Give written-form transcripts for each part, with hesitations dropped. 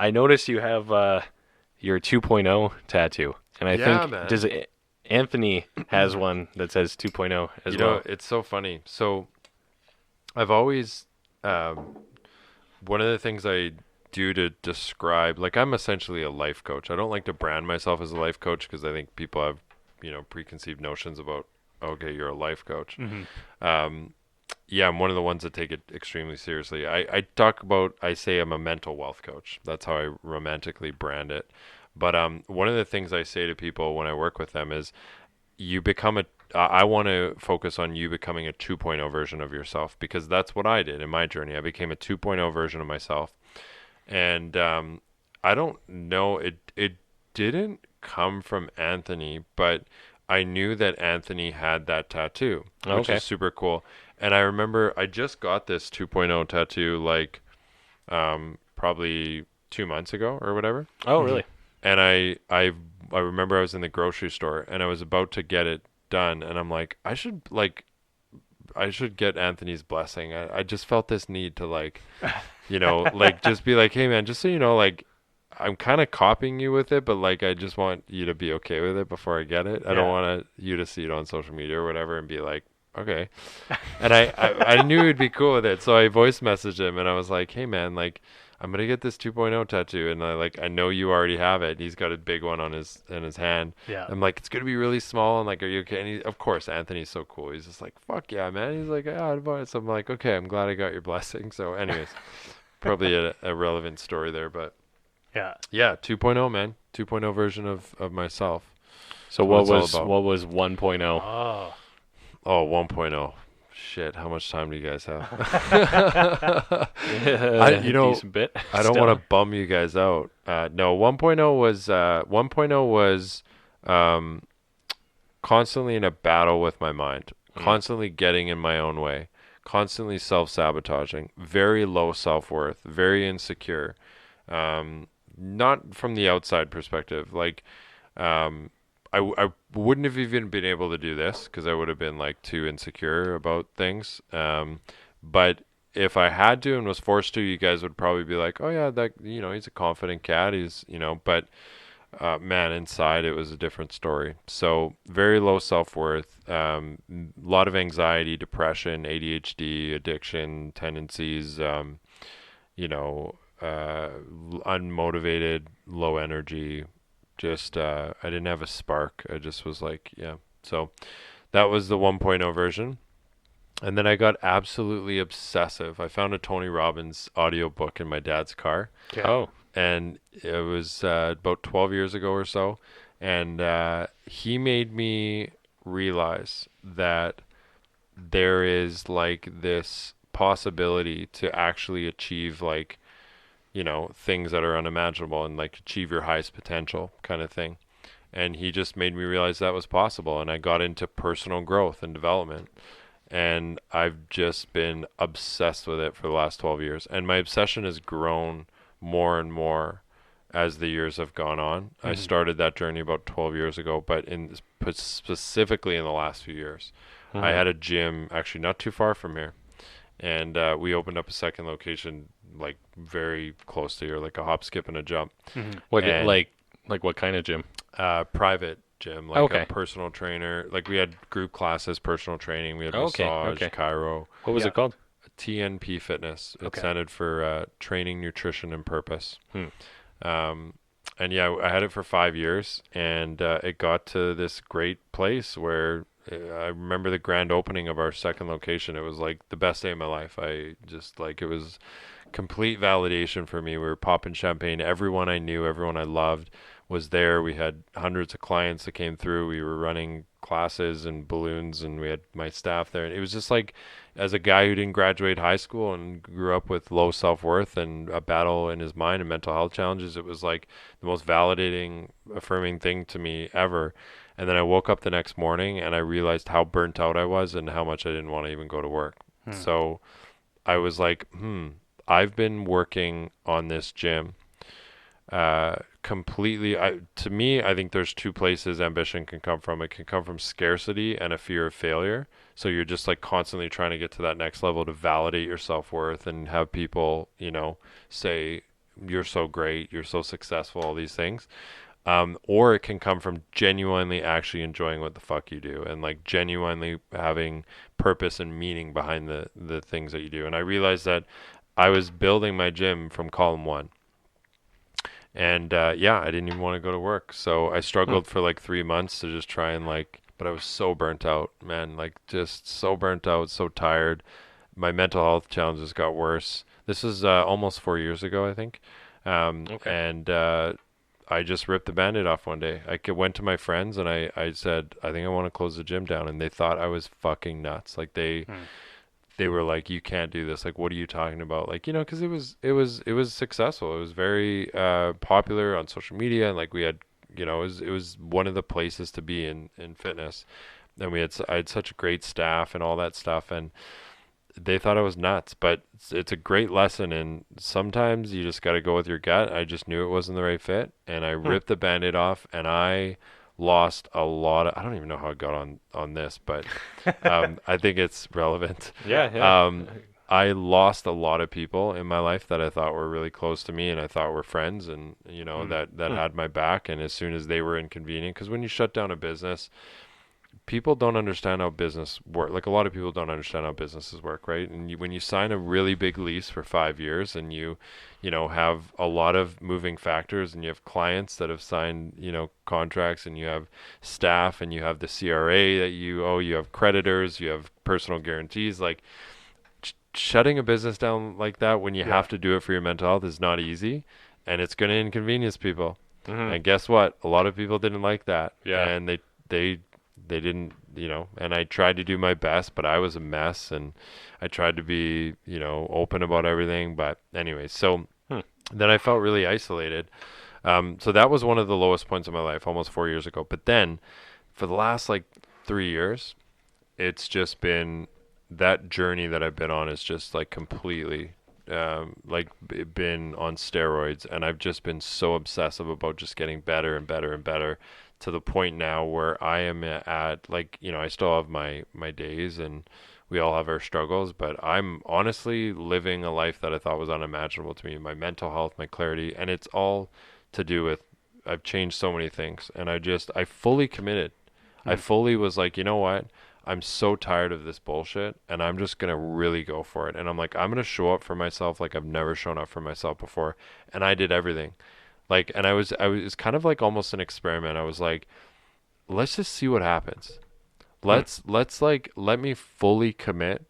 I noticed you have your 2.0 tattoo, and I Yeah, think man. does Anthony has one that says 2.0 as You know, well. it's so funny. So I've always, um, one of the things I do to describe, like I'm essentially a life coach. I don't like to brand myself as a life coach because I think people have, preconceived notions about, okay, you're a life coach. Hmm. Um, yeah, I'm one of the ones that take it extremely seriously. I talk about, I say I'm a mental wealth coach. That's how I romantically brand it. But one of the things I say to people when I work with them is you become a I want to focus on you becoming a 2.0 version of yourself because that's what I did in my journey. I became a 2.0 version of myself. And I don't know, it didn't come from Anthony, but I knew that Anthony had that tattoo, which Okay. is super cool. And I remember I just got this 2.0 tattoo like probably 2 months ago or whatever. Oh, Mhm. really? And I remember I was in the grocery store and I was about to get it done, and I'm like, I should get Anthony's blessing. I just felt this need to like, like just be like, hey man, just so you know, like I'm kind of copying you with it, but like I just want you to be okay with it before I get it. I don't Yeah. want you to see it on social media or whatever and be like, okay. And I knew he'd be cool with it, so I voice messaged him and I was like, hey man, like I'm gonna get this 2.0 tattoo, and I know you already have it. He's got a big one on his in his hand. Yeah. I'm like, it's gonna be really small, and like, are you okay? And of course, Anthony's so cool. He's just like, fuck yeah, man. He's like, yeah, I'd buy it. So I'm like, okay, I'm glad I got your blessing. So, anyways, probably a relevant story there, but Yeah. yeah, 2.0, man, 2.0 version of myself. So That's what what it's all was about. what was 1.0? Oh, oh, 1.0. Shit, how much time do you guys have? A decent bit I don't want still. to bum you guys out. No, 1.0 was um, constantly in a battle with my mind, Mm. constantly getting in my own way, constantly self-sabotaging, very low self-worth, very insecure. Not from the outside perspective. Like, um, I wouldn't have even been able to do this because I would have been like too insecure about things. But if I had to and was forced to, you guys would probably be like, "Oh yeah, that he's a confident cat. But man, inside it was a different story. So very low self-worth, lot of anxiety, depression, ADHD, addiction tendencies, you know, unmotivated, low energy. Just I didn't have a spark. I just was like, yeah. So that was the 1.0 version. And then I got absolutely obsessive. I found a Tony Robbins audiobook in my dad's car, Okay. Oh, and it was about 12 years ago or so. And he made me realize that there is like this possibility to actually achieve like, things that are unimaginable and like achieve your highest potential kind of thing. And he just made me realize that was possible. And I got into personal growth and development. And I've just been obsessed with it for the last 12 years. And my obsession has grown more and more as the years have gone on. I Hmm. started that journey about 12 years ago, but specifically in the last few years, I Hmm. had a gym actually not too far from here, and we opened up a second location like very close to here, like a hop, skip, and a jump, Hmm. What and like what kind of gym? private gym, like a Okay. personal trainer. Like we had group classes, personal training, we had Okay. massage, Okay. chiro, What was Yeah. it called? TNP Fitness. It Okay. standard for training, nutrition, and purpose. Hmm. Um, and yeah, I had it for 5 years, and it got to this great place where I remember the grand opening of our second location. It was like the best day of my life. I just like it was complete validation for me. We were popping champagne. Everyone I knew, everyone I loved was there. We had hundreds of clients that came through. We were running classes and balloons, and we had my staff there. And it was just like, as a guy who didn't graduate high school and grew up with low self worth and a battle in his mind and mental health challenges, it was like the most validating, affirming thing to me ever. And then I woke up the next morning and I realized how burnt out I was and how much I didn't want to even go to work. Hmm. So I was like, I've been working on this gym completely. To me, I think there's two places ambition can come from. It can come from scarcity and a fear of failure. So you're just like constantly trying to get to that next level to validate your self-worth and have people, say you're so great, you're so successful, all these things. Or it can come from genuinely actually enjoying what the fuck you do and like genuinely having purpose and meaning behind the things that you do. And I realized that I was building my gym from column one. And yeah, I didn't even want to go to work. So I Hmm. struggled for like 3 months to just try and like, but I was so burnt out, man, like just so burnt out, so tired. My mental health challenges got worse. This is almost 4 years ago, I think. Okay. And I just ripped the band-aid off one day. Went to my friends and I said, I think I want to close the gym down. And they thought I was fucking nuts. Like Hmm. they were like, you can't do this. Like, what are you talking about? Like, because it was successful. It was very popular on social media. And like we had, it was one of the places to be in fitness. And I had such a great staff and all that stuff. And they thought I was nuts, but it's a great lesson. And sometimes you just got to go with your gut. I just knew it wasn't the right fit, and I Hmm. ripped the band-aid off, and I lost a lot of. I don't even know how I got on this, but I think it's relevant. Yeah, yeah. Um, I lost a lot of people in my life that I thought were really close to me and I thought were friends and Hmm. that Hmm. had my back. And as soon as they were inconvenient, because when you shut down a business, people don't understand how business work. Like a lot of people don't understand how businesses work, right? And when you sign a really big lease for 5 years and you have a lot of moving factors and you have clients that have signed, contracts and you have staff and you have the CRA that you owe, you have creditors, you have personal guarantees. Like shutting a business down like that when you Yeah. have to do it for your mental health is not easy, and it's going to inconvenience people. Hmm. And guess what? A lot of people didn't like that, Yeah. and they they didn't, and I tried to do my best, but I was a mess, and I tried to be, open about everything. But anyway, so Hmm. then I felt really isolated. So that was one of the lowest points of my life, almost 4 years ago. But then for the last like 3 years, it's just been that journey that I've been on is just like completely like been on steroids, and I've just been so obsessive about just getting better and better and better to the point now where I am at like, I still have my days and we all have our struggles, but I'm honestly living a life that I thought was unimaginable to me. My mental health, my clarity, and it's all to do with I've changed so many things, and I fully committed. I Hmm. fully was like, you know what? I'm so tired of this bullshit and I'm just going to really go for it. And I'm like, I'm going to show up for myself like I've never shown up for myself before. And I did everything. Like, and I was kind of like almost an experiment. I was like, let's just see what happens. Hmm. Let's like, let me fully commit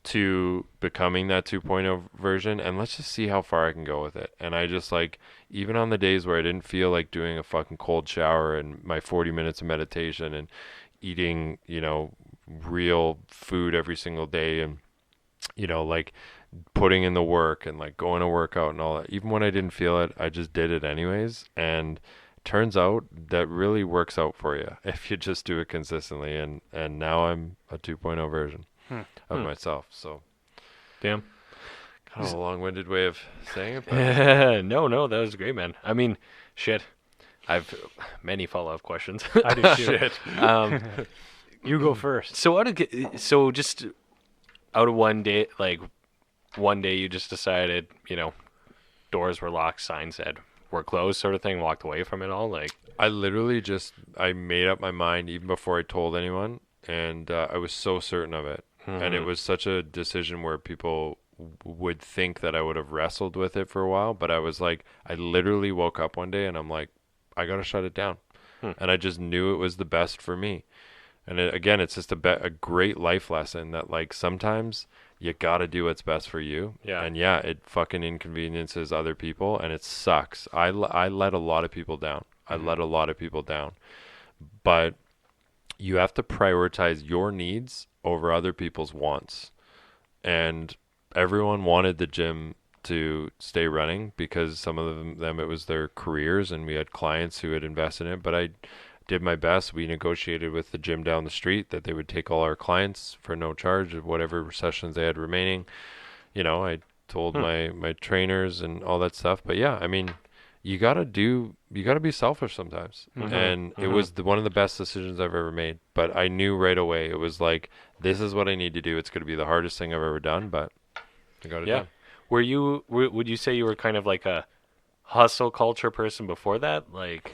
to becoming that 2.0 version and let's just see how far I can go with it. And I just like, even on the days where I didn't feel like doing a fucking cold shower and my 40 minutes of meditation and eating, real food every single day and, like putting in the work and like going to work out and all that. Even when I didn't feel it, I just did it anyways. And turns out that really works out for you if you just do it consistently. And now I'm a 2.0 version Hmm. of Hmm. myself. So Damn. kind of a long-winded way of saying it, but No, no, that was great, man. I mean, shit. I've many follow-up questions. I do too. shit. Um, You go first. so so just out of one day, like one day, you just decided, doors were locked, signs said we're closed, sort of thing. Walked away from it all, like. I literally just I made up my mind even before I told anyone, and I was so certain of it. And it Hmm. was such a decision where people would think that I would have wrestled with it for a while, but I was like, I literally woke up one day and I'm like, I gotta shut it down, Hmm. and I just knew it was the best for me. And again, it's just a great life lesson that like sometimes you gotta do what's best for you. Yeah. And yeah, it fucking inconveniences other people and it sucks. I let a lot of people down. I Hmm. let a lot of people down. But you have to prioritize your needs over other people's wants. And everyone wanted the gym to stay running because some of them it was their careers and we had clients who had invested in it. But I did my best. We negotiated with the gym down the street that they would take all our clients for no charge of whatever sessions they had remaining. I told Hmm. my trainers and all that stuff. But yeah, I mean, you gotta be selfish sometimes. Hmm. And it Hmm. was one of the best decisions I've ever made. But I knew right away it was like this is what I need to do. It's gonna be the hardest thing I've ever done, but I got it Yeah. done. Would you say you were kind of like a hustle culture person before that? Like,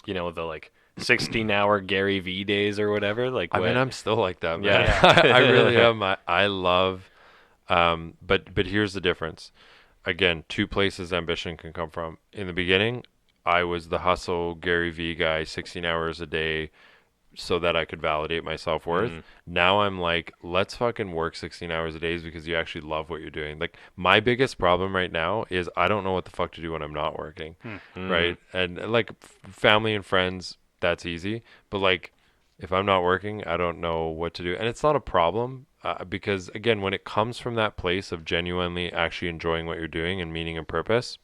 the like 16-hour Gary V days or whatever? Like, I what? mean, I'm still like that, man. Yeah. I really am. I love, but here's the difference. Again, two places ambition can come from. In the beginning, I was the hustle Gary V guy, 16 hours a day, so that I could validate my self-worth. Now I'm like, let's fucking work 16 hours a day because you actually love what you're doing. Like, my biggest problem right now is I don't know what the fuck to do when I'm not working, right? And like family and friends, that's easy. But like, if I'm not working, I don't know what to do. And it's not a problem because, again, when it comes from that place of genuinely actually enjoying what you're doing and meaning and purpose,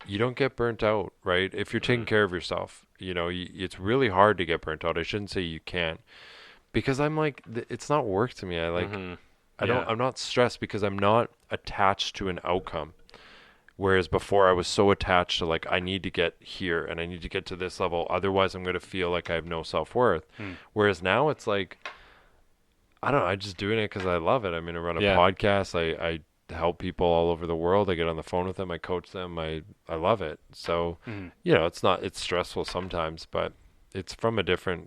you don't get burnt out, right? If you're taking care of yourself, it's really hard to get burnt out. I shouldn't say you can't, because I'm like, it's not work to me. I like, I'm not stressed because I'm not attached to an outcome. Whereas before I was so attached to like, I need to get here and I need to get to this level. Otherwise I'm going to feel like I have no self-worth. Whereas now it's like, I don't know, I'm just doing it because I love it. I mean, I run a podcast. I help people all over the world. I get on the phone with them. I coach them. I love it. So, it's stressful sometimes, but it's from a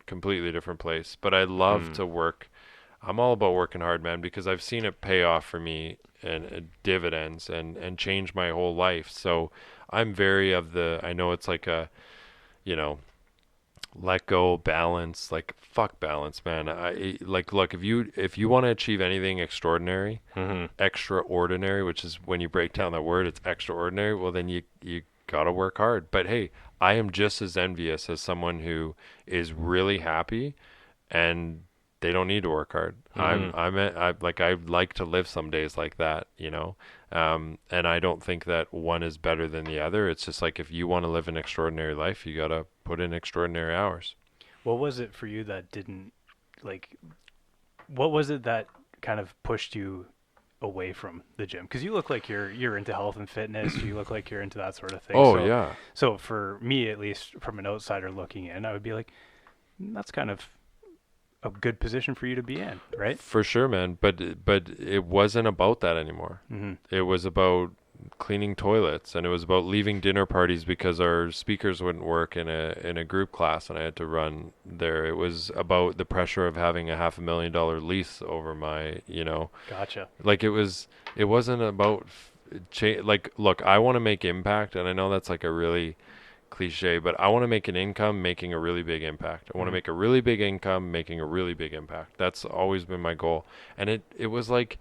completely different place. But I love to work. I'm all about working hard, man, because I've seen it pay off for me and dividends and change my whole life. So I'm very I know it's like let go, balance, like fuck balance, man. Look, if you want to achieve anything extraordinary, extraordinary, which is when you break down that word, it's extraordinary. Well, then you gotta work hard. But hey, I am just as envious as someone who is really happy and they don't need to work hard. I'd like to live some days like that, and I don't think that one is better than the other. It's just like, if you want to live an extraordinary life, you gotta put in extraordinary hours. What was it for you that didn't, like, what was it that kind of pushed you away from the gym? Because you look like you're into health and fitness. You look like you're into that sort of thing. Oh, So for me, at least from an outsider looking in, I would be like, that's kind of a good position for you to be in, right? For sure, man. But it wasn't about that anymore. It was about cleaning toilets, and it was about leaving dinner parties because our speakers wouldn't work in a group class and I had to run there. It was about the pressure of having a $500,000 lease over my, Gotcha. like it wasn't about like, look, I want to make impact, and I know that's like a really cliche, but I want to make an income making a really big impact. I want to make a really big income making a really big impact. That's always been my goal. And it was like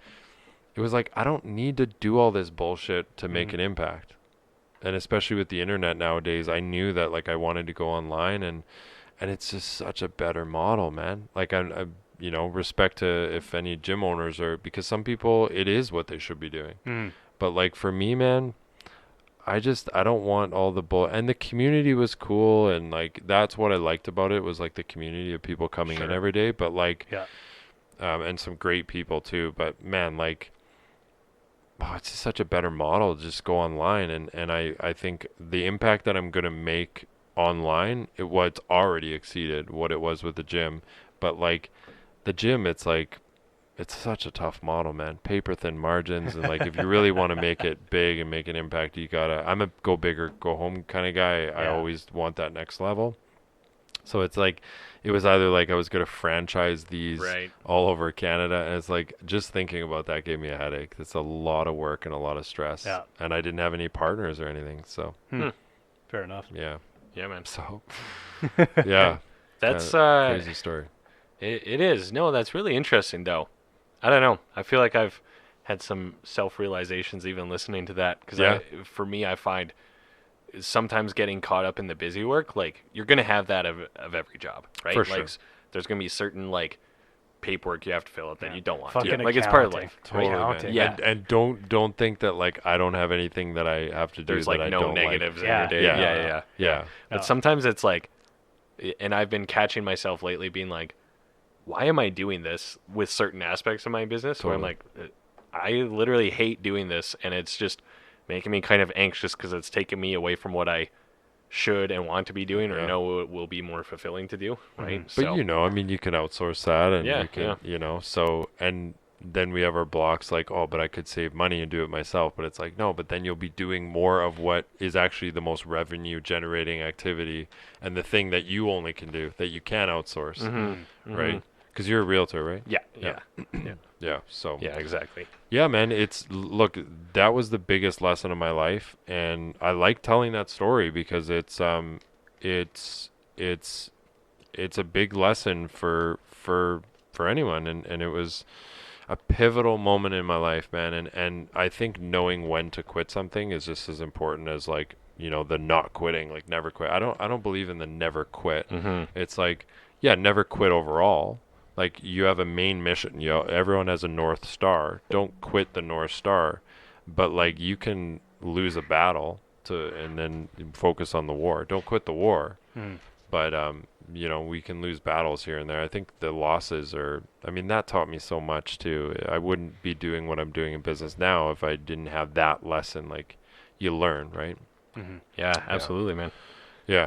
I don't need to do all this bullshit to make an impact. And especially with the internet nowadays, I knew that like I wanted to go online, and it's just such a better model, man. Like I respect to if any gym owners are, because some people, it is what they should be doing. But like for me, man, I don't want all the bull. And the community was cool, and like that's what I liked about it, was like the community of people coming in every day. But like, and some great people too. But man, like, it's just such a better model to just go online, and I think the impact that I'm gonna make online, it's already exceeded what it was with the gym. But like the gym, it's like, it's such a tough model, man. Paper thin margins, and like if you really want to make it big and make an impact, I'm a go big or go home kind of guy. I always want that next level. So it's like, it was either like I was going to franchise these all over Canada, and it's like, just thinking about that gave me a headache. It's a lot of work and a lot of stress. Yeah. And I didn't have any partners or anything, so. Fair enough. Yeah. Yeah, man. So, yeah. That's crazy story. It is. No, that's really interesting, though. I don't know. I feel like I've had some self-realizations even listening to that, because for me, I find sometimes getting caught up in the busy work, like, you're going to have that of every job, right? For sure. Like, there's going to be certain, like, paperwork you have to fill out that you don't want Fucking to. Like, it's part of life. Totally, man. Yeah. And don't think that, like, I don't have anything that I have to do. There's, that like, I no don't negatives like. in your day. Yeah. But sometimes it's like, and I've been catching myself lately being like, why am I doing this with certain aspects of my business? Where I'm like, I literally hate doing this, and it's just making me kind of anxious because it's taking me away from what I should and want to be doing, or know it will be more fulfilling to do, right? But I mean, you can outsource that, and you can, so, and then we have our blocks like, oh, but I could save money and do it myself. But it's like, no, but then you'll be doing more of what is actually the most revenue generating activity and the thing that you only can do, that you can outsource, right? Because you're a realtor, right? Yeah. Yeah. So Yeah, exactly. yeah, man, look, that was the biggest lesson of my life, and I like telling that story because it's a big lesson for anyone, and it was a pivotal moment in my life, man, and I think knowing when to quit something is just as important as, like, you know, the not quitting, like never quit. I don't believe in the never quit. It's like, yeah, never quit overall. Like, you have a main mission, you know, everyone has a North Star. Don't quit the North Star. But, like, you can lose a battle and then focus on the war. Don't quit the war. But, you know, we can lose battles here and there. I think the losses that taught me so much too. I wouldn't be doing what I'm doing in business now if I didn't have that lesson. Like, you learn, right? Yeah, absolutely, man. Yeah.